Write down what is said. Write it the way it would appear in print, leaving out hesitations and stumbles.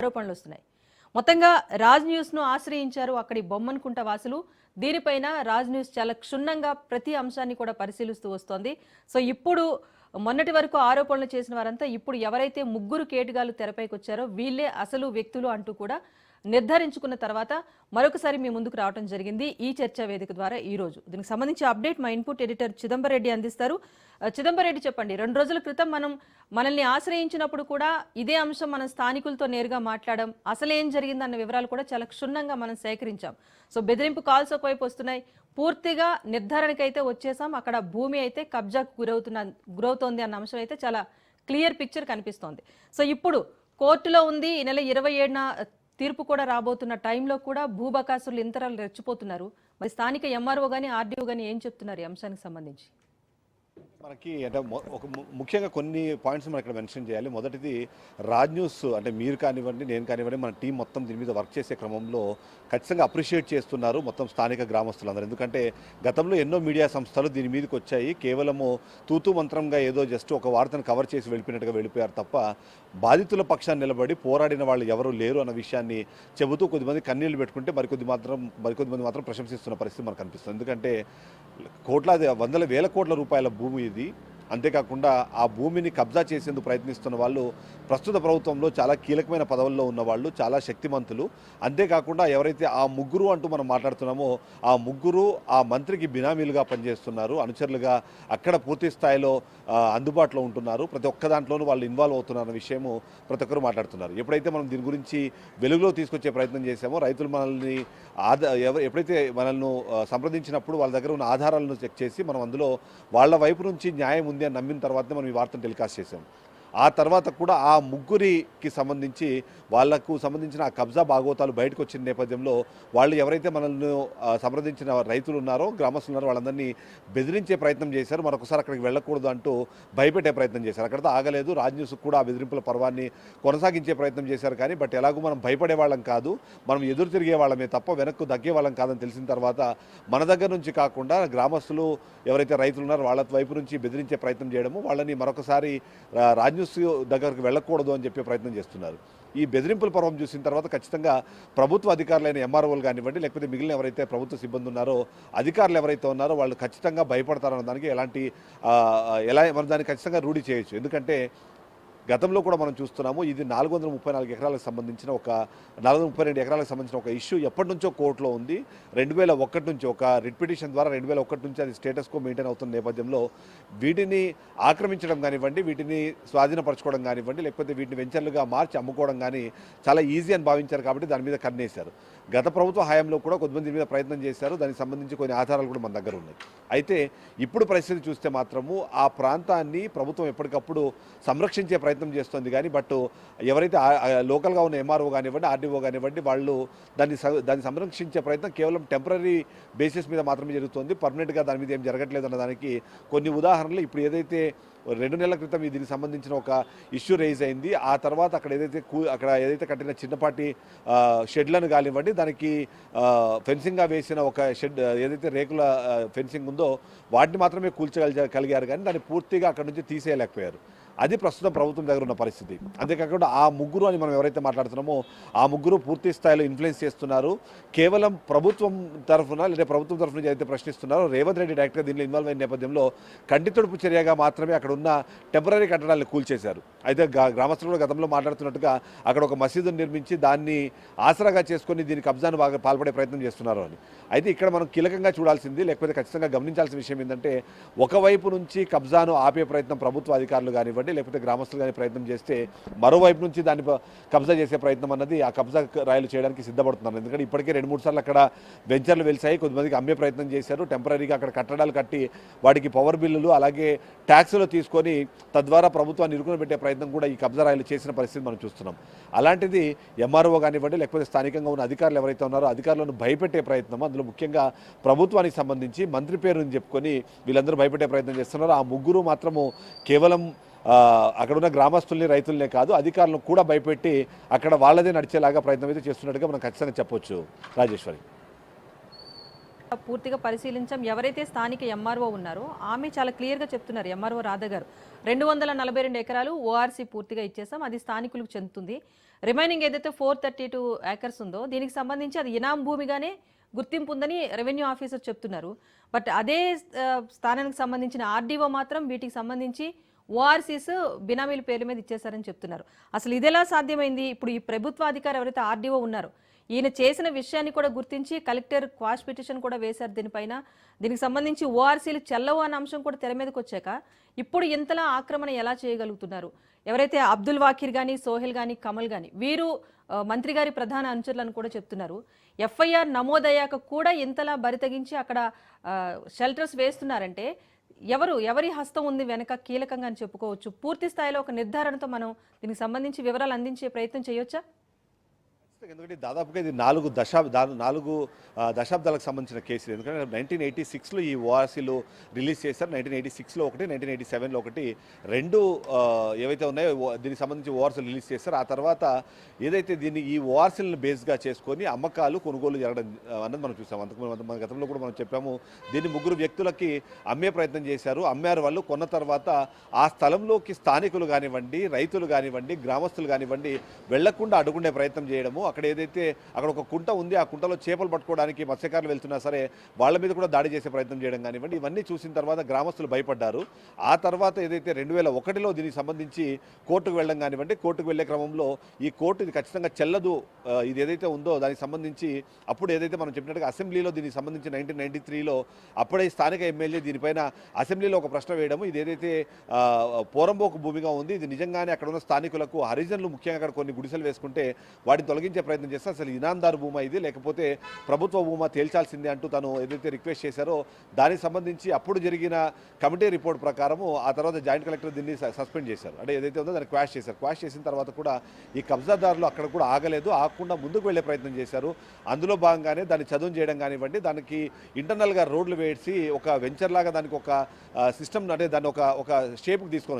ఆరోపణలు వస్తున్నాయి. మొత్తంగా రాజ్ న్యూస్ ను ఆశ్రయించారు అక్కడి బొమ్మన్కుంట వాసులు. దీనిపైన రాజ్ న్యూస్ చాలా క్షుణ్ణంగా ప్రతి అంశాన్ని కూడా పరిశీలిస్తూ వస్తోంది. సో ఇప్పుడు మొన్నటి వరకు ఆరోపణలు చేసిన వారంతా ఇప్పుడు ఎవరైతే ముగ్గురు కేటుగాలు తెరపైకి వచ్చారో వీళ్ళే అసలు వ్యక్తులు అంటూ కూడా నిర్ధారించుకున్న తర్వాత మరొకసారి మీ ముందుకు రావడం జరిగింది ఈ చర్చా వేదిక ద్వారా. ఈ రోజు దీనికి సంబంధించి అప్డేట్ మా ఇన్పుట్ ఎడిటర్ చిదంబరెడ్డి అందిస్తారు. చిదంబరెడ్డి, చెప్పండి. 2 రోజుల క్రితం మనల్ని ఆశ్రయించినప్పుడు కూడా ఇదే అంశం మనం స్థానికులతో నేరుగా మాట్లాడడం, అసలు ఏం జరిగిందన్న వివరాలు కూడా చాలా క్షుణ్ణంగా మనం సేకరించాం. సో బెదిరింపు కాల్స్ ఒకవైపు వస్తున్నాయి, పూర్తిగా నిర్ధారణకైతే వచ్చేసాం. అక్కడ భూమి అయితే కబ్జాకు గురవుతోంది అన్న అంశం అయితే చాలా క్లియర్ పిక్చర్ కనిపిస్తోంది. సో ఇప్పుడు కోర్టులో ఉంది, ఈ నెల 27న తీర్పు కూడా రాబోతున్న టైంలో కూడా భూబకాసులు ఇంతరాలు రెచ్చిపోతున్నారు. మరి స్థానిక ఎంఆర్ఓ కానీ ఆర్డీఓ కానీ ఏం చెప్తున్నారు ఈ అంశానికి సంబంధించి? మనకి అంటే ఒక ముఖ్యంగా కొన్ని పాయింట్స్ మనం ఇక్కడ మెన్షన్ చేయాలి. మొదటిది రాజ్ న్యూస్ అంటే మీరు కానివ్వండి, నేను కానివ్వండి, మన టీం మొత్తం దీని మీద వర్క్ చేసే క్రమంలో ఖచ్చితంగా అప్రిషియేట్ చేస్తున్నారు మొత్తం స్థానిక గ్రామస్తులందరూ. ఎందుకంటే గతంలో ఎన్నో మీడియా సంస్థలు దీని మీదకి వచ్చాయి, కేవలము తూతూ మంత్రంగా ఏదో జస్ట్ ఒక వార్తను కవర్ చేసి వెళ్ళిపోయినట్టుగా వెళ్ళిపోయారు తప్ప బాధితుల పక్షాన్ని నిలబడి పోరాడిన వాళ్ళు ఎవరు లేరు అన్న విషయాన్ని చెబుతూ కొద్దిమంది కన్నీళ్లు పెట్టుకుంటే మరికొద్దిమంది మాత్రం ప్రశంసిస్తున్న పరిస్థితి మనకు కనిపిస్తుంది. ఎందుకంటే కోట్లాది వందల వేల కోట్ల రూపాయల భూమి ఇది. అంతేకాకుండా ఆ భూమిని కబ్జా చేసేందుకు ప్రయత్నిస్తున్న వాళ్ళు ప్రస్తుత ప్రభుత్వంలో చాలా కీలకమైన పదవుల్లో ఉన్నవాళ్ళు, చాలా శక్తిమంతులు. అంతేకాకుండా ఎవరైతే ఆ ముగ్గురు అంటూ మనం మాట్లాడుతున్నామో ఆ ముగ్గురు ఆ మంత్రికి బినామీలుగా పనిచేస్తున్నారు, అనుచరులుగా అక్కడ పూర్తి స్థాయిలో అందుబాటులో ఉంటున్నారు. ప్రతి ఒక్క దాంట్లోనూ వాళ్ళు ఇన్వాల్వ్ అవుతున్నారన్న విషయము ప్రతి ఒక్కరు మాట్లాడుతున్నారు. ఎప్పుడైతే మనం దీని గురించి వెలుగులో తీసుకొచ్చే ప్రయత్నం చేశామో, రైతులు మనల్ని ఎప్పుడైతే మనల్ని సంప్రదించినప్పుడు వాళ్ళ దగ్గర ఉన్న ఆధారాలను చెక్ చేసి మనం అందులో వాళ్ళ వైపు నుంచి న్యాయం ఉంది అని నమ్మిన తర్వాతనే మనం ఈ వార్తను టెలికాస్ట్ చేసాం. ఆ తర్వాత కూడా ఆ ముగ్గురికి సంబంధించి వాళ్లకు సంబంధించిన ఆ కబ్జా భాగోతాలు బయటకు వచ్చిన నేపథ్యంలో వాళ్ళు ఎవరైతే మనల్ని సంప్రదించిన రైతులు ఉన్నారో, గ్రామస్తులు ఉన్నారో వాళ్ళందరినీ బెదిరించే ప్రయత్నం చేశారు. మరొకసారి అక్కడికి వెళ్ళకూడదు అంటూ భయపెట్టే ప్రయత్నం చేశారు. అక్కడితో ఆగలేదు, రాజ్ న్యూస్ కూడా ఆ బెదిరింపుల పర్వాన్ని కొనసాగించే ప్రయత్నం చేశారు. కానీ బట్ ఎలాగో మనం భయపడే వాళ్ళం కాదు, మనం ఎదురు తిరిగే వాళ్ళమే తప్ప వెనక్కు దగ్గే వాళ్ళం కాదని తెలిసిన తర్వాత మన దగ్గర నుంచి కాకుండా గ్రామస్తులు ఎవరైతే రైతులు ఉన్నారో వాళ్ళ వైపు నుంచి బెదిరించే ప్రయత్నం చేయడము, వాళ్ళని మరొకసారి రాజ్ న్యూస్ దగ్గరకు వెళ్ళకూడదు అని చెప్పే ప్రయత్నం చేస్తున్నారు. ఈ బెదిరింపుల పర్వం చూసిన తర్వాత ఖచ్చితంగా ప్రభుత్వ అధికారులైన ఎంఆర్ఓలు కానివ్వండి, లేకపోతే మిగిలిన ఎవరైతే ప్రభుత్వ సిబ్బంది ఉన్నారో అధికారులు ఎవరైతే ఉన్నారో వాళ్ళు ఖచ్చితంగా భయపడతారన్న దానికి మనం దాన్ని ఖచ్చితంగా రూఢి చేయొచ్చు. ఎందుకంటే గతంలో కూడా మనం చూస్తున్నాము, ఇది 434 ఎకరాలకు సంబంధించిన 432 ఎకరాలకు సంబంధించిన ఒక ఇష్యూ ఎప్పటి నుంచో కోర్టులో ఉంది. 2001 నుంచి ఒక రిట్ పిటిషన్ ద్వారా 2001 నుంచి అది స్టేటస్ కో మెయింటైన్ అవుతున్న నేపథ్యంలో వీటిని ఆక్రమించడం కానివ్వండి, వీటిని స్వాధీనపరచుకోవడం కానివ్వండి, లేకపోతే వీటిని వెంచర్లుగా మార్చి అమ్ముకోవడం కానీ చాలా ఈజీ అని భావించారు. కాబట్టి దాని మీద కన్నేశారు. గత ప్రభుత్వ హయాంలో కూడా కొంతమంది దీని మీద ప్రయత్నం చేశారు. దానికి సంబంధించి కొన్ని ఆధారాలు కూడా మన దగ్గర ఉన్నాయి. అయితే ఇప్పుడు పరిస్థితి చూస్తే మాత్రము ఆ ప్రాంతాన్ని ప్రభుత్వం ఎప్పటికప్పుడు సంరక్షించే ప్రయత్నం చేస్తుంది. కానీ బట్ ఎవరైతే లోకల్గా ఉన్న ఎంఆర్ఓ కానివ్వండి, ఆర్డీఓ కానివ్వండి, వాళ్ళు దాన్ని సంరక్షించే ప్రయత్నం కేవలం టెంపరీ బేసిస్ మీద మాత్రమే జరుగుతుంది. పర్మనెంట్గా దాని మీద ఏం జరగట్లేదు అన్నదానికి కొన్ని ఉదాహరణలు ఇప్పుడు ఏదైతే 2 నెలల క్రితం దీనికి సంబంధించిన ఒక ఇష్యూ రైజ్ అయింది. ఆ తర్వాత అక్కడ ఏదైతే కట్టిన చిన్నపాటి షెడ్లను కానివ్వండి, దానికి ఫెన్సింగ్గా వేసిన ఒక షెడ్ ఏదైతే రేకుల ఫెన్సింగ్ ఉందో వాటిని మాత్రమే కూల్చగలిగారు. కానీ దాన్ని పూర్తిగా అక్కడ నుంచి తీసేయలేకపోయారు. అది ప్రస్తుతం ప్రభుత్వం దగ్గర ఉన్న పరిస్థితి. అంతేకాకుండా ఆ ముగ్గురు అని మనం ఎవరైతే మాట్లాడుతున్నామో ఆ ముగ్గురు పూర్తి స్థాయిలో ఇన్ఫ్లుయెన్స్ చేస్తున్నారు. కేవలం ప్రభుత్వం తరఫున లేదా ప్రభుత్వం తరఫు నుంచి అయితే ప్రశ్నిస్తున్నారో రేవంత్ రెడ్డి డైరెక్ట్గా దీనిలో ఇన్వాల్వ్ అయిన నేపథ్యంలో కంటితుడుపు చర్యగా మాత్రమే అక్కడ ఉన్న టెంపరీ కట్టడాలను కూల్చేశారు. అయితే గ్రామస్తులు కూడా గతంలో మాట్లాడుతున్నట్టుగా అక్కడ ఒక మసీదును నిర్మించి దాన్ని ఆసరాగా చేసుకొని దీని కబ్జాను బాగా పాల్పడే ప్రయత్నం చేస్తున్నారు అని. అయితే ఇక్కడ మనం కీలకంగా చూడాల్సింది, లేకపోతే ఖచ్చితంగా గమనించాల్సిన విషయం ఏంటంటే, ఒకవైపు నుంచి కబ్జాను ఆపే ప్రయత్నం ప్రభుత్వ అధికారులు కానివ్వండి, లేకపోతే గ్రామస్తులు కానీ ప్రయత్నం చేస్తే మరోవైపు నుంచి దాన్ని కబ్జా చేసే ప్రయత్నం అన్నది ఆ కబ్జా రాయలు చేయడానికి సిద్ధపడుతున్నారు. ఎందుకంటే ఇప్పటికే 2-3 సార్లు అక్కడ వెంచర్లు వెలిసాయి, కొద్దిమందికి అమ్మే ప్రయత్నం చేశారు. టెంపరీగా అక్కడ కట్టడాలు కట్టి వాటికి పవర్ బిల్లులు అలాగే ట్యాక్సులు తీసుకొని తద్వారా ప్రభుత్వాన్ని ఇరుకుని పెట్టే ప్రయత్నం కూడా ఈ కబ్జా రాయలు చేసిన పరిస్థితి మనం చూస్తున్నాం. అలాంటిది ఎంఆర్ఓ కానివ్వండి, లేకపోతే స్థానికంగా ఉన్న అధికారులు ఎవరైతే ఉన్నారో అధికారులను భయపెట్టే ప్రయత్నం, అందులో ముఖ్యంగా ప్రభుత్వానికి సంబంధించి మంత్రి పేరుని చెప్పుకొని వీళ్ళందరూ భయపెట్టే ప్రయత్నం చేస్తున్నారు. ఆ ముగ్గురు మాత్రము కేవలం అక్కడున్న గ్రామస్తుల్ని రైతులనే కాదు అధికారులను కూడా భయపెట్టి అక్కడ వాళ్ళదే నడిచేలాగా ప్రయత్నం అయితే చేస్తున్నట్టుగా మనం ఖచ్చితంగా చెప్పొచ్చు. రాజేశ్వరి. పూర్తిగా పరిశీలించాం. ఎవరైతే స్థానిక ఎంఆర్ఓ ఉన్నారో ఆమె చాలా క్లియర్గా చెప్తున్నారు. ఎంఆర్ఓ రాధ గారు 242 ఎకరాలు ఓఆర్సీ పూర్తిగా ఇచ్చేసాం, అది స్థానికులకు చెందుతుంది. రిమైనింగ్ ఏదైతే 432 ఏకర్స్ ఉందో దీనికి సంబంధించి అది ఇనాం భూమిగానే గుర్తింపు ఉందని రెవెన్యూ ఆఫీసర్ చెప్తున్నారు. బట్ అదే స్థానానికి సంబంధించిన ఆర్డీఓ మాత్రం వీటికి సంబంధించి ఓఆర్సీస్ బినామీల పేర్ల మీద ఇచ్చేశారని చెప్తున్నారు. అసలు ఇదెలా సాధ్యమైంది? ఇప్పుడు ఈ ప్రభుత్వ అధికారి ఎవరైతే ఆర్డీఓ ఉన్నారో ఈయన చేసిన విషయాన్ని కూడా గుర్తించి కలెక్టర్ క్వాష్ పిటిషన్ కూడా వేశారు దీనిపైన. దీనికి సంబంధించి ఓఆర్సీలు చెల్లవు అన్న అంశం కూడా తెర మీదకి వచ్చాక ఇప్పుడు ఇంతలా ఆక్రమణ ఎలా చేయగలుగుతున్నారు? ఎవరైతే అబ్దుల్ వాకీర్ కానీ, సోహెల్ కానీ, కమల్ కానీ వీరు మంత్రి గారి ప్రధాన అనుచరులను కూడా చెప్తున్నారు. ఎఫ్ఐఆర్ నమోదయ్యాక కూడా ఇంతలా బరితెగించి అక్కడ షెల్టర్స్ వేస్తున్నారంటే ఎవరి హస్తం ఉంది వెనక కీలకంగా అని చెప్పుకోవచ్చు. పూర్తి స్థాయిలో ఒక నిర్ధారణతో మనం దీనికి సంబంధించి వివరాలు అందించే ప్రయత్నం చేయొచ్చా? ఎందుకంటే దాదాపుగా ఇది 4 దశాబ్దాలకు సంబంధించిన కేసులు. ఎందుకంటే 1986లో ఈ ఓఆర్సీలు రిలీజ్ చేశారు. 1986లో ఒకటి, 1987లో ఒకటి, రెండు ఏవైతే ఉన్నాయో దీనికి సంబంధించి ఓఆర్సీలు రిలీజ్ చేశారు. ఆ తర్వాత ఏదైతే ఈ ఓఆర్సీలను బేస్గా చేసుకొని అమ్మకాలు కొనుగోలు జరగడం అన్నది మనం చూసాం. మన గతంలో కూడా మనం చెప్పాము. దీన్ని 3 వ్యక్తులకి అమ్మే ప్రయత్నం చేశారు. అమ్మారు వాళ్ళు. కొన్న తర్వాత ఆ స్థలంలోకి స్థానికులు కానివ్వండి, రైతులు కానివ్వండి, గ్రామస్తులు కానివ్వండి వెళ్లకుండా అడ్డుకునే ప్రయత్నం చేయడము. అక్కడ ఏదైతే అక్కడ ఒక కుంట ఉంది, ఆ కుంటలో చేపలు పట్టుకోవడానికి మత్స్యకారులు వెళ్తున్నా సరే వాళ్ళ మీద కూడా దాడి చేసే ప్రయత్నం చేయడం కానివ్వండి, ఇవన్నీ చూసిన తర్వాత గ్రామస్తులు భయపడ్డారు. ఆ తర్వాత ఏదైతే 2001లో దీనికి సంబంధించి కోర్టుకు వెళ్ళడం కానివ్వండి, కోర్టుకు వెళ్లే క్రమంలో ఈ కోర్టు ఇది ఖచ్చితంగా చెల్లదు, ఇది ఏదైతే ఉందో దానికి సంబంధించి అప్పుడు ఏదైతే మనం చెప్పినట్టుగా అసెంబ్లీలో దీనికి సంబంధించి 1993లో అప్పుడే స్థానిక ఎమ్మెల్యే దీనిపైన అసెంబ్లీలో ఒక ప్రశ్న వేయడము, ఇది ఏదైతే పోరంబోకు భూమిగా ఉంది, ఇది నిజంగానే అక్కడ ఉన్న స్థానికులకు హరిజనులు ముఖ్యంగా అక్కడ కొన్ని గుడిసెలు వేసుకుంటే వాటిని తొలగించే ప్రయత్నం చేస్తే అసలు ఇనాందారు భూమా ఇది లేకపోతే ప్రభుత్వ భూమా తేల్చాల్సిందే అంటూ తను ఏదైతే రిక్వెస్ట్ చేశారో దానికి సంబంధించి అప్పుడు జరిగిన కమిటీ రిపోర్ట్ ప్రకారము ఆ తర్వాత జాయింట్ కలెక్టర్ దీన్ని సస్పెండ్ చేశారు. అంటే ఏదైతే ఉందో దాన్ని క్వాష్ చేశారు. క్వాష్ చేసిన తర్వాత కూడా ఈ కబ్జాదారులు అక్కడ కూడా ఆగలేదు, ఆగకుండా ముందుకు వెళ్లే ప్రయత్నం చేశారు. అందులో భాగంగానే దాన్ని చదువు చేయడం కానివ్వండి, దానికి ఇంటర్నల్గా రోడ్లు వేసి ఒక వెంచర్ లాగా దానికి ఒక సిస్టమ్ అంటే దాన్ని ఒక షేప్కి తీసుకొని